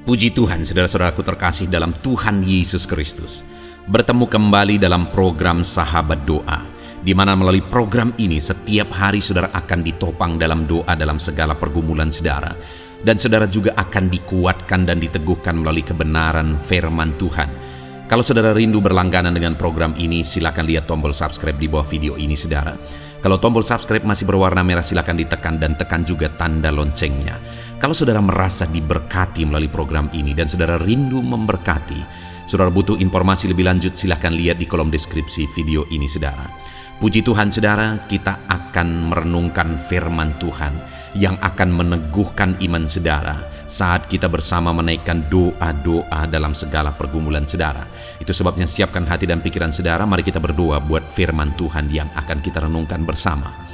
Puji Tuhan, saudara-saudaraku terkasih dalam Tuhan Yesus Kristus. Bertemu kembali dalam program Sahabat Doa, di mana melalui program ini setiap hari saudara akan ditopang dalam doa dalam segala pergumulan saudara. Dan saudara juga akan dikuatkan dan diteguhkan melalui kebenaran firman Tuhan. Kalau saudara rindu berlangganan dengan program ini, silakan lihat tombol subscribe di bawah video ini saudara. Kalau tombol subscribe masih berwarna merah, silakan ditekan dan tekan juga tanda loncengnya. Kalau saudara merasa diberkati melalui program ini dan saudara rindu memberkati, saudara butuh informasi lebih lanjut, silakan lihat di kolom deskripsi video ini saudara. Puji Tuhan saudara, kita akan merenungkan firman Tuhan yang akan meneguhkan iman saudara saat kita bersama menaikkan doa-doa dalam segala pergumulan saudara. Itu sebabnya siapkan hati dan pikiran saudara, mari kita berdoa buat firman Tuhan yang akan kita renungkan bersama.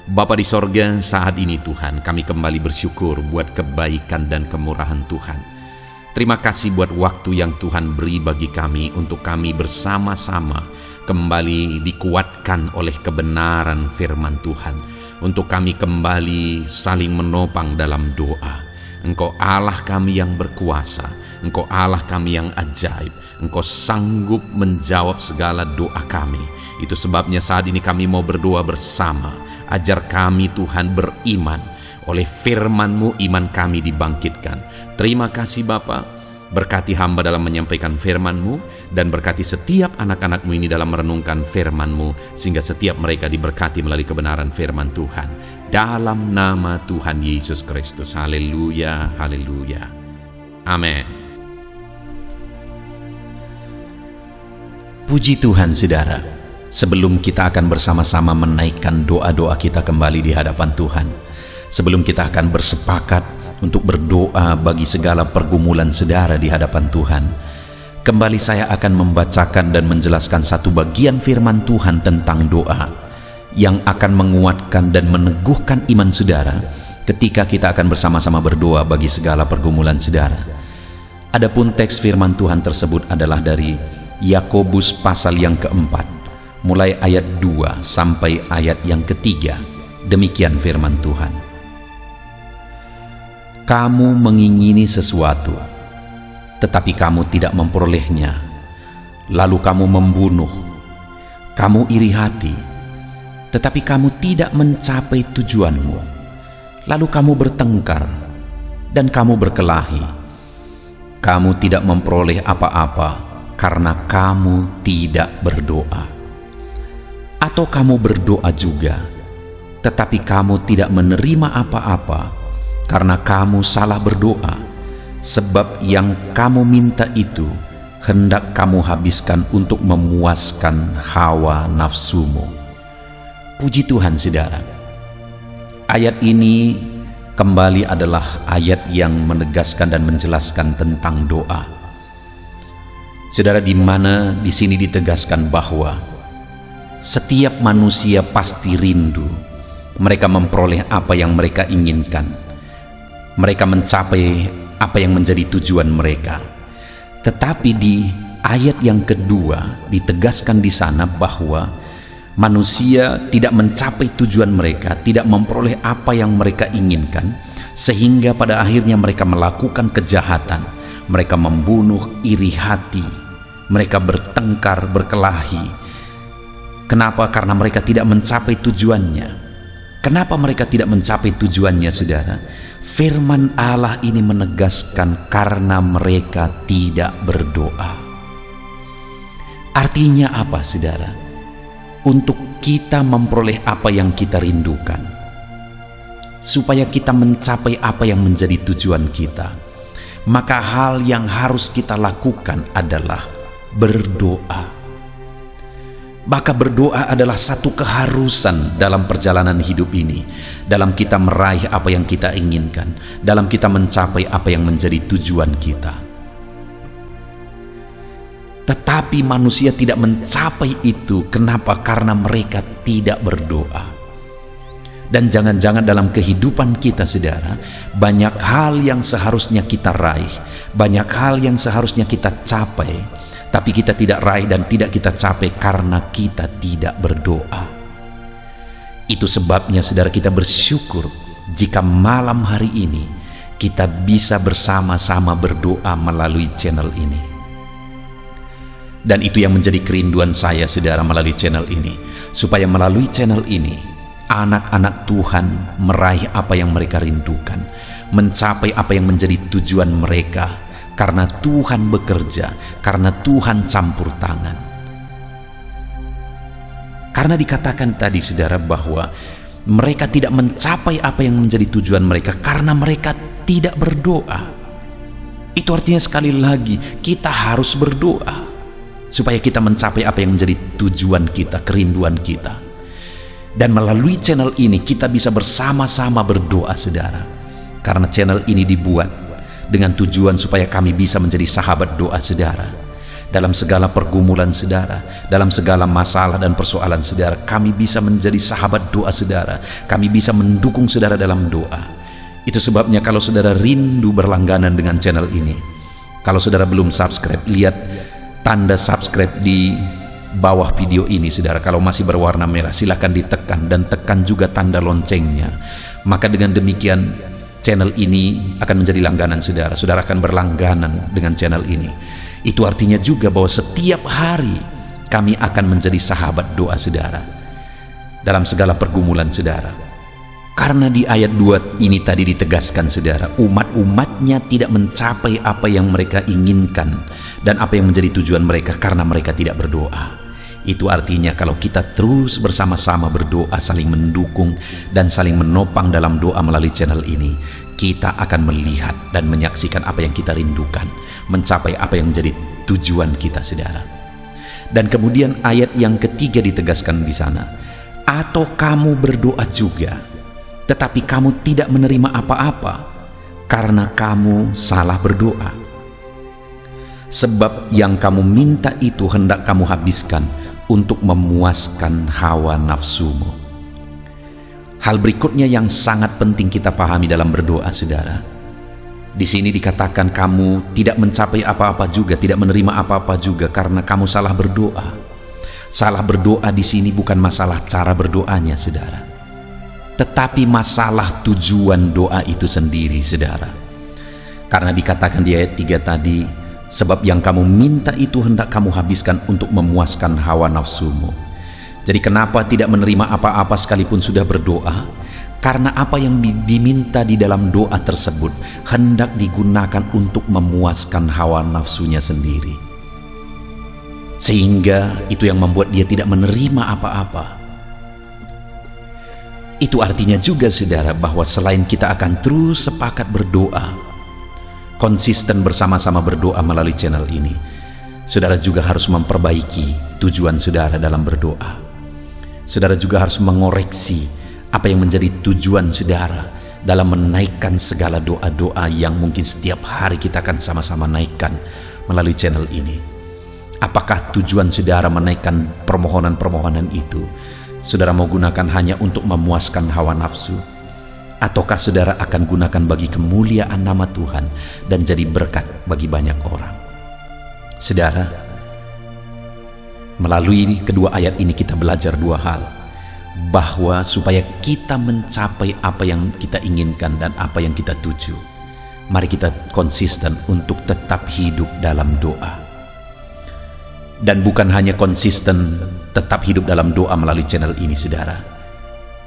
Bapa di sorga, saat ini Tuhan, kami kembali bersyukur buat kebaikan dan kemurahan Tuhan. Terima kasih buat waktu yang Tuhan beri bagi kami untuk kami bersama-sama kembali dikuatkan oleh kebenaran firman Tuhan, untuk kami kembali saling menopang dalam doa. Engkau Allah kami yang berkuasa, Engkau Allah kami yang ajaib, Engkau sanggup menjawab segala doa kami. Itu sebabnya saat ini kami mau berdoa bersama. Ajar kami Tuhan beriman, oleh firman-Mu iman kami dibangkitkan. Terima kasih Bapa, berkati hamba dalam menyampaikan firman-Mu, dan berkati setiap anak-anak-Mu ini dalam merenungkan firman-Mu, sehingga setiap mereka diberkati melalui kebenaran firman Tuhan. Dalam nama Tuhan Yesus Kristus. Haleluya, haleluya. Amin. Puji Tuhan saudara. Sebelum kita akan bersama-sama menaikkan doa-doa kita kembali di hadapan Tuhan, sebelum kita akan bersepakat untuk berdoa bagi segala pergumulan saudara di hadapan Tuhan, kembali saya akan membacakan dan menjelaskan satu bagian firman Tuhan tentang doa yang akan menguatkan dan meneguhkan iman saudara ketika kita akan bersama-sama berdoa bagi segala pergumulan saudara. Adapun teks firman Tuhan tersebut adalah dari Yakobus pasal yang keempat, mulai ayat 2 sampai ayat yang ketiga. Demikian firman Tuhan. Kamu mengingini sesuatu, tetapi kamu tidak memperolehnya. Lalu kamu membunuh. Kamu iri hati, tetapi kamu tidak mencapai tujuanmu. Lalu kamu bertengkar, dan kamu berkelahi. Kamu tidak memperoleh apa-apa, karena kamu tidak berdoa. Atau kamu berdoa juga, tetapi kamu tidak menerima apa-apa, karena kamu salah berdoa, sebab yang kamu minta itu hendak kamu habiskan untuk memuaskan hawa nafsumu. Puji Tuhan saudara. Ayat ini kembali adalah ayat yang menegaskan dan menjelaskan tentang doa. Saudara, di mana di sini ditegaskan bahwa setiap manusia pasti rindu. Mereka memperoleh apa yang mereka inginkan. Mereka mencapai apa yang menjadi tujuan mereka. Tetapi di ayat yang kedua ditegaskan di sana bahwa manusia tidak mencapai tujuan mereka, tidak memperoleh apa yang mereka inginkan, sehingga pada akhirnya mereka melakukan kejahatan. Mereka membunuh, iri hati, mereka bertengkar, berkelahi. Kenapa? Karena mereka tidak mencapai tujuannya. Kenapa mereka tidak mencapai tujuannya saudara? Firman Allah ini menegaskan karena mereka tidak berdoa. Artinya apa saudara? Untuk kita memperoleh apa yang kita rindukan, supaya kita mencapai apa yang menjadi tujuan kita, maka hal yang harus kita lakukan adalah berdoa. Maka berdoa adalah satu keharusan dalam perjalanan hidup ini, dalam kita meraih apa yang kita inginkan, dalam kita mencapai apa yang menjadi tujuan kita. Tetapi manusia tidak mencapai itu. Kenapa? Karena mereka tidak berdoa. Dan jangan-jangan dalam kehidupan kita saudara, banyak hal yang seharusnya kita raih, banyak hal yang seharusnya kita capai, tapi kita tidak raih dan tidak kita capai karena kita tidak berdoa. Itu sebabnya saudara, kita bersyukur jika malam hari ini kita bisa bersama-sama berdoa melalui channel ini. Dan itu yang menjadi kerinduan saya, saudara, melalui channel ini. Supaya melalui channel ini, anak-anak Tuhan meraih apa yang mereka rindukan, mencapai apa yang menjadi tujuan mereka, karena Tuhan bekerja, karena Tuhan campur tangan. Karena dikatakan tadi, saudara, bahwa mereka tidak mencapai apa yang menjadi tujuan mereka karena mereka tidak berdoa. Itu artinya sekali lagi, kita harus berdoa supaya kita mencapai apa yang menjadi tujuan kita, kerinduan kita. Dan melalui channel ini kita bisa bersama-sama berdoa, saudara. Karena channel ini dibuat dengan tujuan supaya kami bisa menjadi sahabat doa, saudara. Dalam segala pergumulan, saudara, dalam segala masalah dan persoalan, saudara, kami bisa menjadi sahabat doa, saudara. Kami bisa mendukung saudara dalam doa. Itu sebabnya kalau saudara rindu berlangganan dengan channel ini, kalau saudara belum subscribe, lihat tanda subscribe di bawah video ini, saudara. Kalau masih berwarna merah, silakan ditekan dan tekan juga tanda loncengnya. Maka dengan demikian channel ini akan menjadi langganan saudara. Saudara akan berlangganan dengan channel ini. Itu artinya juga bahwa setiap hari kami akan menjadi sahabat doa, saudara, dalam segala pergumulan, saudara. Karena di ayat 2 ini tadi ditegaskan, saudara, umat-umatnya tidak mencapai apa yang mereka inginkan dan apa yang menjadi tujuan mereka karena mereka tidak berdoa. Itu artinya kalau kita terus bersama-sama berdoa, saling mendukung dan saling menopang dalam doa melalui channel ini, kita akan melihat dan menyaksikan apa yang kita rindukan, mencapai apa yang menjadi tujuan kita, saudara. Dan kemudian ayat yang ketiga ditegaskan di sana, atau kamu berdoa juga, tetapi kamu tidak menerima apa-apa karena kamu salah berdoa. Sebab yang kamu minta itu hendak kamu habiskan untuk memuaskan hawa nafsumu. Hal berikutnya yang sangat penting kita pahami dalam berdoa, saudara. Di sini dikatakan kamu tidak mencapai apa-apa juga, tidak menerima apa-apa juga karena kamu salah berdoa. Salah berdoa di sini bukan masalah cara berdoanya, saudara, tetapi masalah tujuan doa itu sendiri, saudara. Karena dikatakan di ayat 3 tadi, sebab yang kamu minta itu hendak kamu habiskan untuk memuaskan hawa nafsumu. Jadi kenapa tidak menerima apa-apa sekalipun sudah berdoa? Karena apa yang diminta di dalam doa tersebut hendak digunakan untuk memuaskan hawa nafsunya sendiri. Sehingga itu yang membuat dia tidak menerima apa-apa. Itu artinya juga, saudara, bahwa selain kita akan terus sepakat berdoa, konsisten bersama-sama berdoa melalui channel ini, saudara juga harus memperbaiki tujuan saudara dalam berdoa. Saudara juga harus mengoreksi apa yang menjadi tujuan saudara dalam menaikkan segala doa-doa yang mungkin setiap hari kita akan sama-sama naikkan melalui channel ini. Apakah tujuan saudara menaikkan permohonan-permohonan itu saudara mau gunakan hanya untuk memuaskan hawa nafsu, ataukah saudara akan gunakan bagi kemuliaan nama Tuhan dan jadi berkat bagi banyak orang? Saudara, melalui kedua ayat ini kita belajar dua hal, bahwa supaya kita mencapai apa yang kita inginkan dan apa yang kita tuju, mari kita konsisten untuk tetap hidup dalam doa. Dan bukan hanya konsisten tetap hidup dalam doa melalui channel ini, saudara.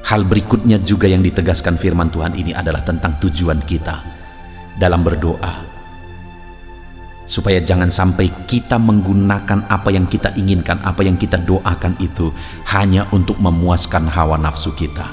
Hal berikutnya juga yang ditegaskan firman Tuhan ini adalah tentang tujuan kita dalam berdoa. Supaya jangan sampai kita menggunakan apa yang kita inginkan, apa yang kita doakan itu hanya untuk memuaskan hawa nafsu kita.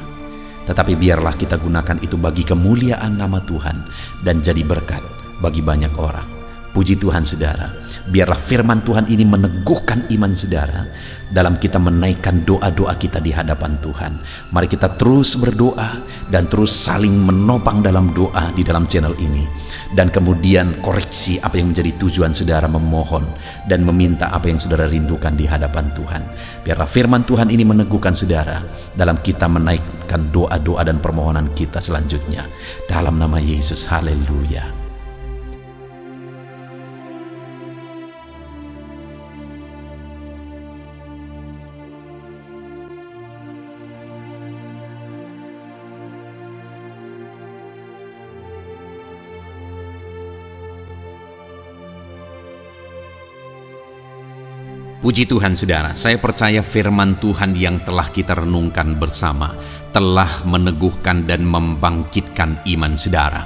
Tetapi biarlah kita gunakan itu bagi kemuliaan nama Tuhan dan jadi berkat bagi banyak orang. Puji Tuhan, saudara. Biarlah firman Tuhan ini meneguhkan iman saudara dalam kita menaikkan doa-doa kita di hadapan Tuhan. Mari kita terus berdoa dan terus saling menopang dalam doa di dalam channel ini. Dan kemudian koreksi apa yang menjadi tujuan saudara, memohon dan meminta apa yang saudara rindukan di hadapan Tuhan. Biarlah firman Tuhan ini meneguhkan saudara dalam kita menaikkan doa-doa dan permohonan kita selanjutnya. Dalam nama Yesus, haleluya. Puji Tuhan saudara, saya percaya firman Tuhan yang telah kita renungkan bersama telah meneguhkan dan membangkitkan iman saudara.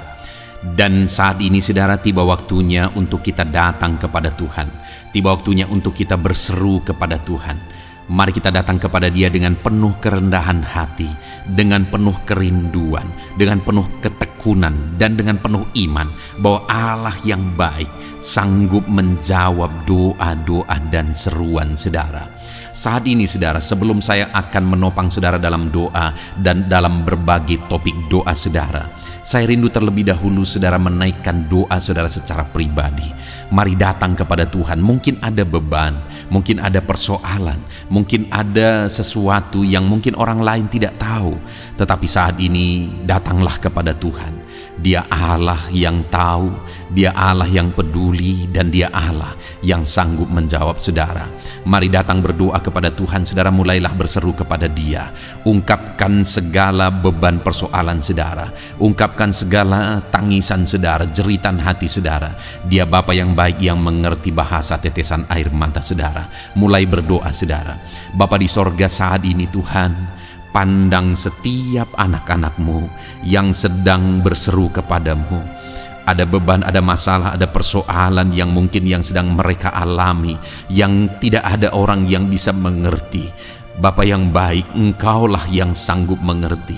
Dan saat ini saudara, tiba waktunya untuk kita datang kepada Tuhan. Tiba waktunya untuk kita berseru kepada Tuhan. Mari kita datang kepada Dia dengan penuh kerendahan hati, dengan penuh kerinduan, dengan penuh ketekunan, dan dengan penuh iman bahwa Allah yang baik sanggup menjawab doa-doa dan seruan saudara. Saat ini saudara, sebelum saya akan menopang saudara dalam doa dan dalam berbagai topik doa saudara, saya rindu terlebih dahulu saudara menaikkan doa saudara secara pribadi. Mari datang kepada Tuhan. Mungkin ada beban, mungkin ada persoalan, mungkin ada sesuatu yang mungkin orang lain tidak tahu. Tetapi saat ini datanglah kepada Tuhan. Dia Allah yang tahu, Dia Allah yang peduli, dan Dia Allah yang sanggup menjawab saudara. Mari datang berdoa kepada Tuhan saudara, mulailah berseru kepada Dia. Ungkapkan segala beban persoalan saudara, ungkapkan segala tangisan saudara, jeritan hati saudara. Dia Bapa yang baik yang mengerti bahasa tetesan air mata saudara. Mulai berdoa saudara. Bapa di sorga, saat ini Tuhan, pandang setiap anak-anak-Mu yang sedang berseru kepadamu. Ada beban, ada masalah, ada persoalan yang mungkin yang sedang mereka alami, yang tidak ada orang yang bisa mengerti. Bapa yang baik, Engkaulah yang sanggup mengerti,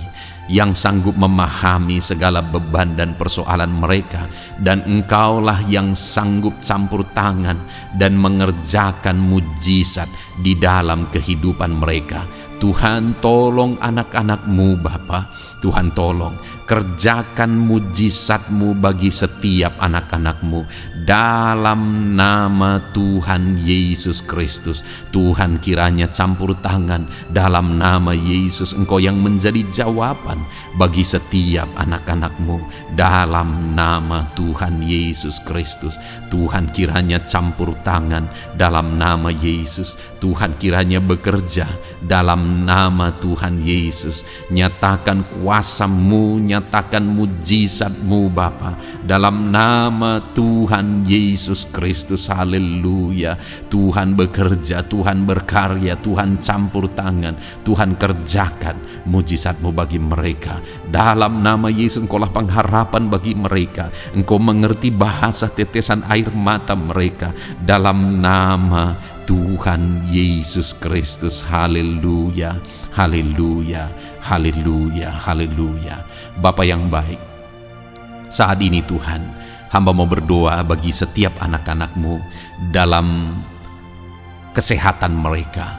yang sanggup memahami segala beban dan persoalan mereka, dan Engkaulah yang sanggup campur tangan dan mengerjakan mujizat di dalam kehidupan mereka. Tuhan, tolong anak-anak-Mu Bapa. Tuhan, tolong kerjakan mujizat-Mu bagi setiap anak-anak-Mu dalam nama Tuhan Yesus Kristus. Tuhan, kiranya campur tangan dalam nama Yesus. Engkau yang menjadi jawaban bagi setiap anak-anak-Mu dalam nama Tuhan Yesus Kristus. Tuhan, kiranya campur tangan dalam nama Yesus. Tuhan, kiranya bekerja dalam nama Tuhan Yesus. Nyatakan kuasa-Mu, nyatakan mujizat-Mu Bapa, dalam nama Tuhan Yesus Kristus. Haleluya. Tuhan bekerja, Tuhan berkarya, Tuhan campur tangan, Tuhan kerjakan mujizat-Mu bagi mereka. Dalam nama Yesus, Engkaulah pengharapan bagi mereka. Engkau mengerti bahasa tetesan air mata mereka. Dalam nama Tuhan Yesus Kristus. Haleluya, haleluya, haleluya, haleluya. Bapa yang baik, saat ini Tuhan, hamba mau berdoa bagi setiap anak-anak-Mu dalam kesehatan mereka.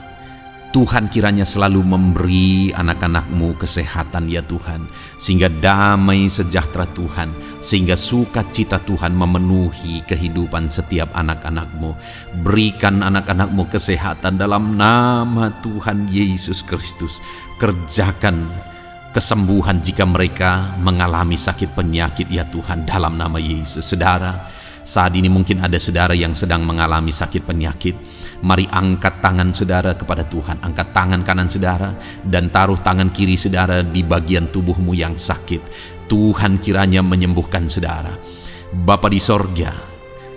Tuhan, kiranya selalu memberi anak-anak-Mu kesehatan ya Tuhan, sehingga damai sejahtera Tuhan, sehingga sukacita Tuhan memenuhi kehidupan setiap anak-anak-Mu. Berikan anak-anak-Mu kesehatan dalam nama Tuhan Yesus Kristus. Kerjakan kesembuhan jika mereka mengalami sakit penyakit ya Tuhan, dalam nama Yesus. Saudara, saat ini mungkin ada saudara yang sedang mengalami sakit penyakit. Mari angkat tangan saudara kepada Tuhan. Angkat tangan kanan saudara dan taruh tangan kiri saudara di bagian tubuhmu yang sakit. Tuhan kiranya menyembuhkan saudara. Bapa di sorga,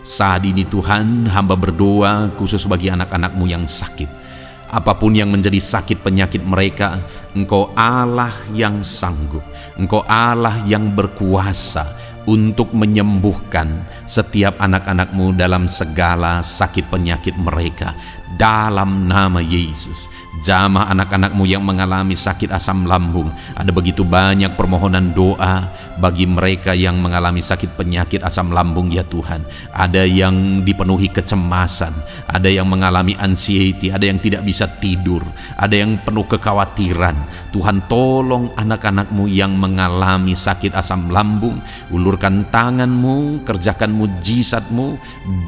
saat ini Tuhan, hamba berdoa khusus bagi anak-anak-Mu yang sakit. Apapun yang menjadi sakit penyakit mereka, Engkau Allah yang sanggup, Engkau Allah yang berkuasa untuk menyembuhkan setiap anak-anak-Mu dalam segala sakit penyakit mereka. Dalam nama Yesus, jamah anak-anak-Mu yang mengalami sakit asam lambung. Ada begitu banyak permohonan doa bagi mereka yang mengalami sakit penyakit asam lambung ya Tuhan. Ada yang dipenuhi kecemasan, ada yang mengalami anxiety, ada yang tidak bisa tidur, ada yang penuh kekhawatiran. Tuhan, tolong anak-anak-Mu yang mengalami sakit asam lambung. Ulurkan tangan-Mu, kerjakan mujizat-Mu,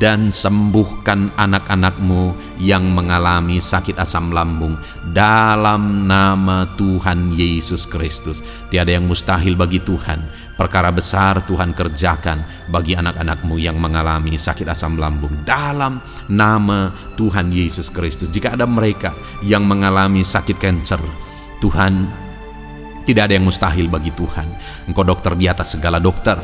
dan sembuhkan anak-anak-Mu yang mengalami sakit asam lambung dalam nama Tuhan Yesus Kristus. Tiada yang mustahil bagi Tuhan. Perkara besar Tuhan kerjakan bagi anak-anak-Mu yang mengalami sakit asam lambung dalam nama Tuhan Yesus Kristus. Jika ada mereka yang mengalami sakit kanker, Tuhan, tidak ada yang mustahil bagi Tuhan. Engkau dokter di atas segala dokter.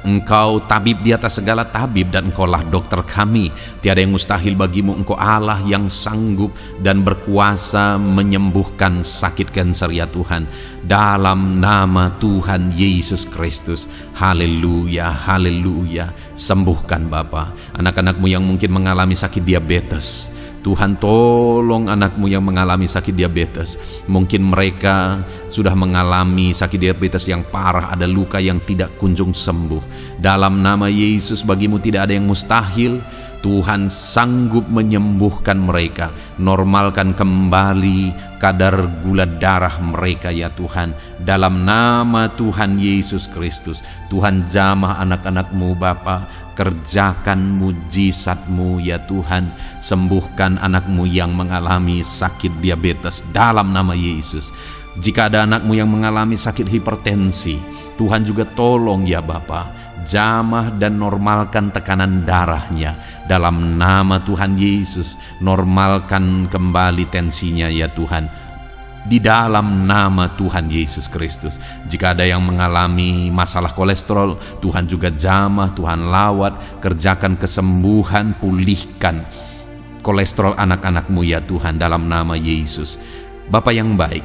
Engkau tabib di atas segala tabib, dan Engkaulah dokter kami. Tiada yang mustahil bagimu. Engkau Allah yang sanggup dan berkuasa menyembuhkan sakit kanker ya Tuhan. Dalam nama Tuhan Yesus Kristus. Haleluya, haleluya. Sembuhkan Bapa anak-anakmu yang mungkin mengalami sakit diabetes. Tuhan, tolong anakmu yang mengalami sakit diabetes. Mungkin mereka sudah mengalami sakit diabetes yang parah, ada luka yang tidak kunjung sembuh. Dalam nama Yesus, bagimu tidak ada yang mustahil. Tuhan sanggup menyembuhkan mereka. Normalkan kembali kadar gula darah mereka ya Tuhan. Dalam nama Tuhan Yesus Kristus. Tuhan, jamah anak-anakmu Bapa. Kerjakan mujizat-Mu ya Tuhan. Sembuhkan anakmu yang mengalami sakit diabetes dalam nama Yesus. Jika ada anakmu yang mengalami sakit hipertensi, Tuhan juga tolong ya Bapa, jamah dan normalkan tekanan darahnya dalam nama Tuhan Yesus. Normalkan kembali tensinya ya Tuhan, di dalam nama Tuhan Yesus Kristus. Jika ada yang mengalami masalah kolesterol, Tuhan juga jamah, Tuhan lawat, kerjakan kesembuhan, pulihkan kolesterol anak-anakmu ya Tuhan dalam nama Yesus. Bapa yang baik,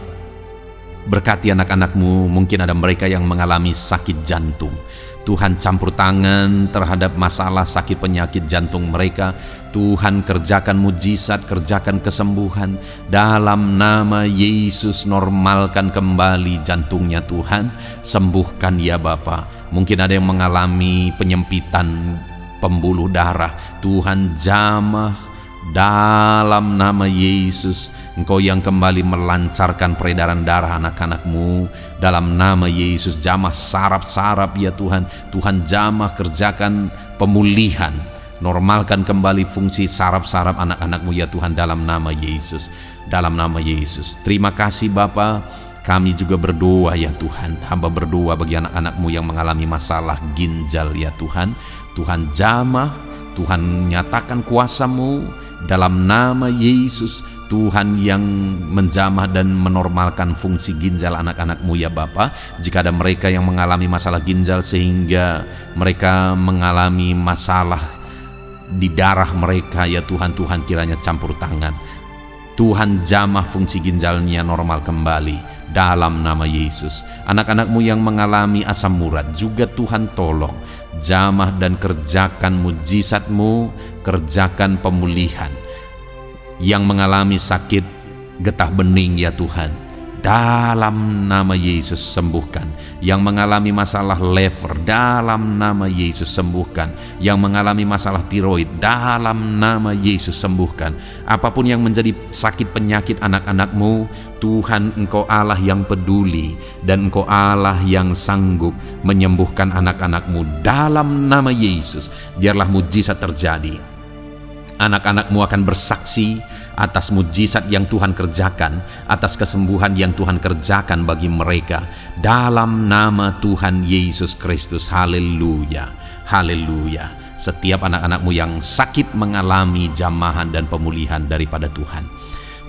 berkati anak-anakmu. Mungkin ada mereka yang mengalami sakit jantung. Tuhan, campur tangan terhadap masalah sakit penyakit jantung mereka. Tuhan, kerjakan mujizat, kerjakan kesembuhan dalam nama Yesus. Normalkan kembali jantungnya Tuhan. Sembuhkan ya Bapa. Mungkin ada yang mengalami penyempitan pembuluh darah. Tuhan, jamah dalam nama Yesus. Engkau yang kembali melancarkan peredaran darah anak-anakmu dalam nama Yesus. Jamah saraf-saraf ya Tuhan. Tuhan, jamah, kerjakan pemulihan, normalkan kembali fungsi saraf-saraf anak-anakmu ya Tuhan dalam nama Yesus. Dalam nama Yesus. Terima kasih Bapa. Kami juga berdoa ya Tuhan. Hamba berdoa bagi anak-anakmu yang mengalami masalah ginjal ya Tuhan. Tuhan, jamah, Tuhan nyatakan kuasa-Mu dalam nama Yesus. Tuhan yang menjamah dan menormalkan fungsi ginjal anak-anakmu ya Bapa. Jika ada mereka yang mengalami masalah ginjal sehingga mereka mengalami masalah di darah mereka ya Tuhan, Tuhan kiranya campur tangan. Tuhan, jamah fungsi ginjalnya normal kembali dalam nama Yesus. Anak-anakmu yang mengalami asam urat juga Tuhan tolong, jamah dan kerjakan mujizat-Mu, kerjakan pemulihan. Yang mengalami sakit getah bening ya Tuhan, dalam nama Yesus sembuhkan. Yang mengalami masalah lever, dalam nama Yesus sembuhkan. Yang mengalami masalah tiroid, dalam nama Yesus sembuhkan. Apapun yang menjadi sakit penyakit anak-anakmu, Tuhan, Engkau Allah yang peduli, dan Engkau Allah yang sanggup menyembuhkan anak-anakmu dalam nama Yesus. Biarlah mujizat terjadi. Anak-anakmu akan bersaksi atas mujizat yang Tuhan kerjakan, atas kesembuhan yang Tuhan kerjakan bagi mereka dalam nama Tuhan Yesus Kristus. Haleluya, haleluya. Setiap anak-anakmu yang sakit mengalami jamahan dan pemulihan daripada Tuhan.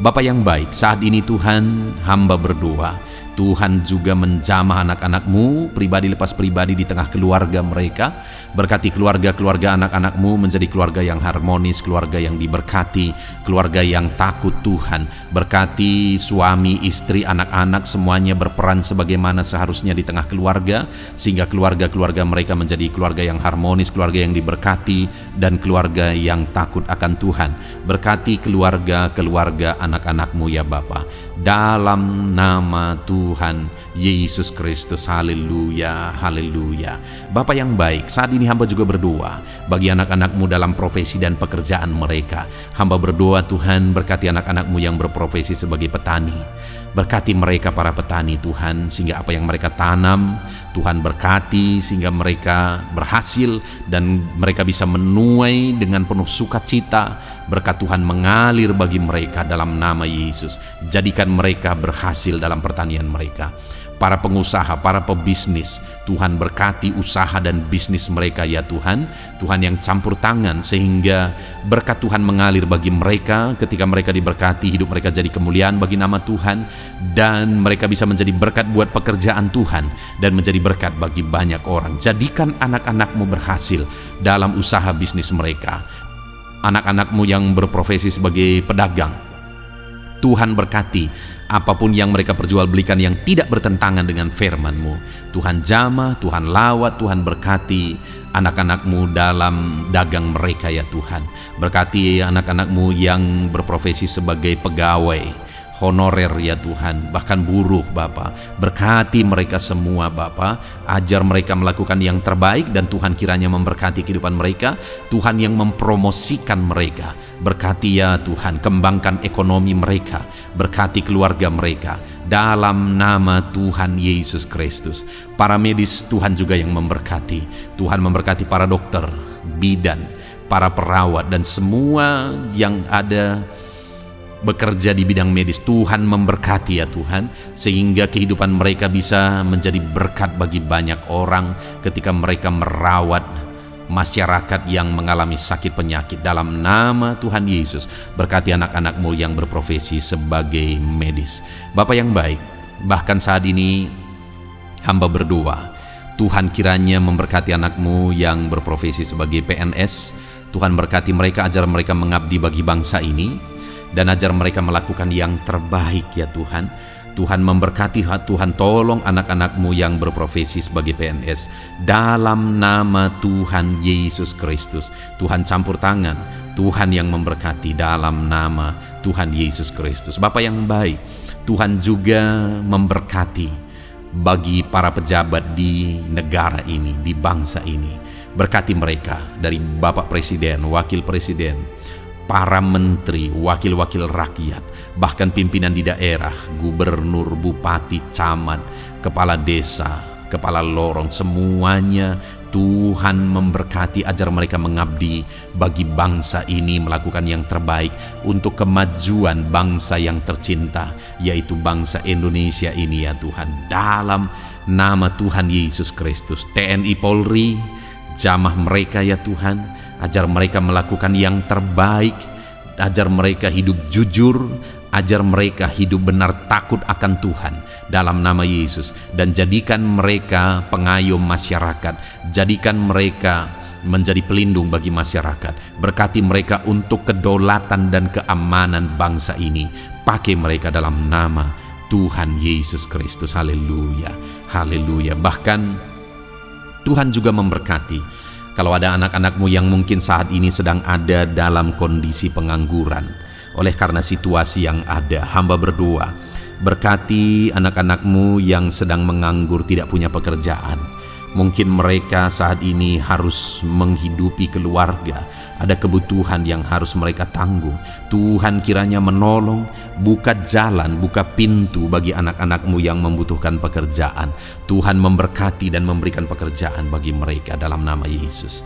Bapa yang baik, saat ini Tuhan, hamba berdoa, Tuhan juga menjamah anak-anakmu pribadi lepas pribadi di tengah keluarga mereka. Berkati keluarga-keluarga anak-anakmu menjadi keluarga yang harmonis, keluarga yang diberkati, keluarga yang takut Tuhan. Berkati suami, istri, anak-anak semuanya berperan sebagaimana seharusnya di tengah keluarga, sehingga keluarga-keluarga mereka menjadi keluarga yang harmonis, keluarga yang diberkati, dan keluarga yang takut akan Tuhan. Berkati keluarga-keluarga anak-anakmu ya Bapa, dalam nama Tuhan Yesus Kristus. Haleluya, haleluya. Bapa yang baik, saat ini hamba juga berdoa bagi anak-anakmu dalam profesi dan pekerjaan mereka. Hamba berdoa Tuhan, berkati anak-anakmu yang berprofesi sebagai petani. Berkati mereka para petani Tuhan, sehingga apa yang mereka tanam Tuhan berkati, sehingga mereka berhasil dan mereka bisa menuai dengan penuh sukacita. Berkat Tuhan mengalir bagi mereka dalam nama Yesus. Jadikan mereka berhasil dalam pertanian mereka. para pengusaha, para pebisnis. Tuhan berkati usaha dan bisnis mereka ya Tuhan. Tuhan yang campur tangan sehingga berkat Tuhan mengalir bagi mereka. Ketika mereka diberkati, hidup mereka jadi kemuliaan bagi nama Tuhan, dan mereka bisa menjadi berkat buat pekerjaan Tuhan dan menjadi berkat bagi banyak orang. Jadikan anak-anak-Mu berhasil dalam usaha bisnis mereka. Anak-anak-Mu yang berprofesi sebagai pedagang, Tuhan berkati apapun yang mereka perjualbelikan yang tidak bertentangan dengan firman-Mu. Tuhan jamah, Tuhan lawat, Tuhan berkati anak-anak-Mu dalam dagang mereka ya Tuhan. Berkati anak-anak-Mu yang berprofesi sebagai pegawai honorer ya Tuhan, bahkan buruh Bapa. Berkati mereka semua Bapa, ajar mereka melakukan yang terbaik, dan Tuhan kiranya memberkati kehidupan mereka. Tuhan yang mempromosikan mereka, berkati ya Tuhan, kembangkan ekonomi mereka, berkati keluarga mereka dalam nama Tuhan Yesus Kristus. Para medis Tuhan juga yang memberkati. Tuhan memberkati para dokter, bidan, para perawat, dan semua yang ada bekerja di bidang medis. Tuhan memberkati ya Tuhan, sehingga kehidupan mereka bisa menjadi berkat bagi banyak orang ketika mereka merawat masyarakat yang mengalami sakit penyakit. Dalam nama Tuhan Yesus, berkati anak-anak-Mu yang berprofesi sebagai medis. Bapa yang baik, bahkan saat ini hamba berdoa, Tuhan kiranya memberkati anak-Mu yang berprofesi sebagai PNS. Tuhan berkati mereka, ajar mereka mengabdi bagi bangsa ini, dan ajar mereka melakukan yang terbaik ya Tuhan. Tuhan memberkati, Tuhan tolong anak-anak-Mu yang berprofesi sebagai PNS dalam nama Tuhan Yesus Kristus. Tuhan campur tangan, Tuhan yang memberkati dalam nama Tuhan Yesus Kristus. Bapa yang baik, Tuhan juga memberkati bagi para pejabat di negara ini, di bangsa ini. Berkati mereka dari Bapak Presiden, Wakil Presiden, para menteri, wakil-wakil rakyat, bahkan pimpinan di daerah, gubernur, bupati, camat, kepala desa, kepala lorong, semuanya Tuhan memberkati, ajar mereka mengabdi bagi bangsa ini, melakukan yang terbaik untuk kemajuan bangsa yang tercinta, yaitu bangsa Indonesia ini ya Tuhan. Dalam nama Tuhan Yesus Kristus, TNI Polri, jamah mereka ya Tuhan, ajar mereka melakukan yang terbaik, ajar mereka hidup jujur, ajar mereka hidup benar takut akan Tuhan dalam nama Yesus, dan jadikan mereka pengayom masyarakat, jadikan mereka menjadi pelindung bagi masyarakat. Berkati mereka untuk kedaulatan dan keamanan bangsa ini. Pakai mereka dalam nama Tuhan Yesus Kristus. Haleluya, haleluya. Bahkan Tuhan juga memberkati kalau ada anak-anak-Mu yang mungkin saat ini sedang ada dalam kondisi pengangguran oleh karena situasi yang ada. Hamba berdoa, berkati anak-anak-Mu yang sedang menganggur, tidak punya pekerjaan. Mungkin mereka saat ini harus menghidupi keluarga, ada kebutuhan yang harus mereka tanggung. Tuhan kiranya menolong, buka jalan, buka pintu bagi anak-anak-Mu yang membutuhkan pekerjaan. Tuhan memberkati dan memberikan pekerjaan bagi mereka dalam nama Yesus.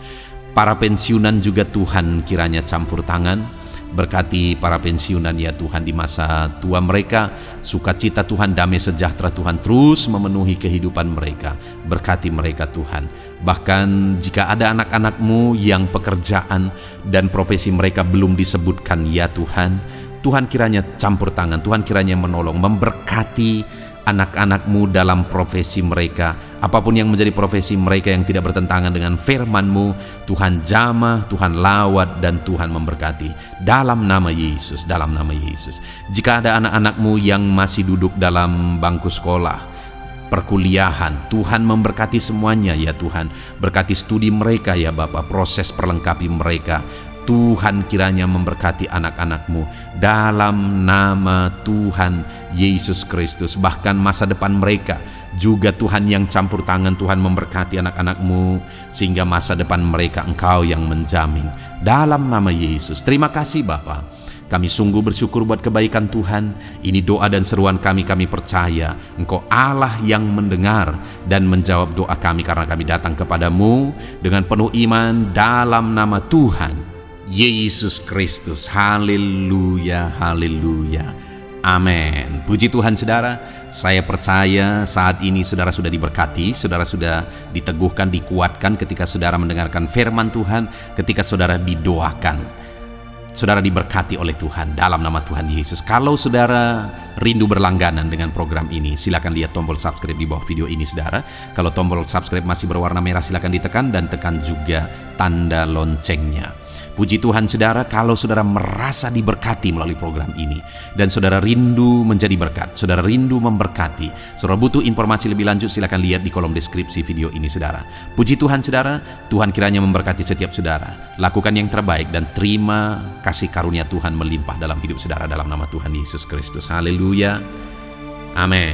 Para pensiunan juga Tuhan kiranya campur tangan. Berkati para pensiunan ya Tuhan di masa tua mereka. Sukacita Tuhan, damai sejahtera Tuhan terus memenuhi kehidupan mereka. Berkati mereka Tuhan. Bahkan jika ada anak-anak-Mu yang pekerjaan dan profesi mereka belum disebutkan ya Tuhan, Tuhan kiranya campur tangan, Tuhan kiranya menolong, memberkati anak-anak-Mu dalam profesi mereka. Apapun yang menjadi profesi mereka yang tidak bertentangan dengan firman-Mu, Tuhan jamah, Tuhan lawat, dan Tuhan memberkati dalam nama Yesus, dalam nama Yesus. Jika ada anak-anak-Mu yang masih duduk dalam bangku sekolah, perkuliahan, Tuhan memberkati semuanya ya Tuhan. Berkati studi mereka ya Bapa, proses perlengkapi mereka. Tuhan kiranya memberkati anak-anak-Mu dalam nama Tuhan Yesus Kristus. Bahkan masa depan mereka juga Tuhan yang campur tangan. Tuhan memberkati anak-anak-Mu sehingga masa depan mereka Engkau yang menjamin dalam nama Yesus. Terima kasih Bapa, kami sungguh bersyukur buat kebaikan Tuhan. Ini doa dan seruan kami percaya Engkau Allah yang mendengar dan menjawab doa kami, karena kami datang kepadamu dengan penuh iman dalam nama Tuhan Yesus Kristus. Haleluya, haleluya. Amin. Puji Tuhan saudara, saya percaya saat ini saudara sudah diberkati, saudara sudah diteguhkan, dikuatkan ketika saudara mendengarkan firman Tuhan, ketika saudara didoakan. Saudara diberkati oleh Tuhan dalam nama Tuhan Yesus. Kalau saudara rindu berlangganan dengan program ini, silakan lihat tombol subscribe di bawah video ini saudara. Kalau tombol subscribe masih berwarna merah, silakan ditekan dan tekan juga tanda loncengnya. Puji Tuhan saudara, kalau saudara merasa diberkati melalui program ini dan saudara rindu menjadi berkat, saudara rindu memberkati, saudara butuh informasi lebih lanjut, silakan lihat di kolom deskripsi video ini saudara. Puji Tuhan saudara, Tuhan kiranya memberkati setiap saudara. Lakukan yang terbaik dan terima kasih karunia Tuhan melimpah dalam hidup saudara dalam nama Tuhan Yesus Kristus. Haleluya. Amin.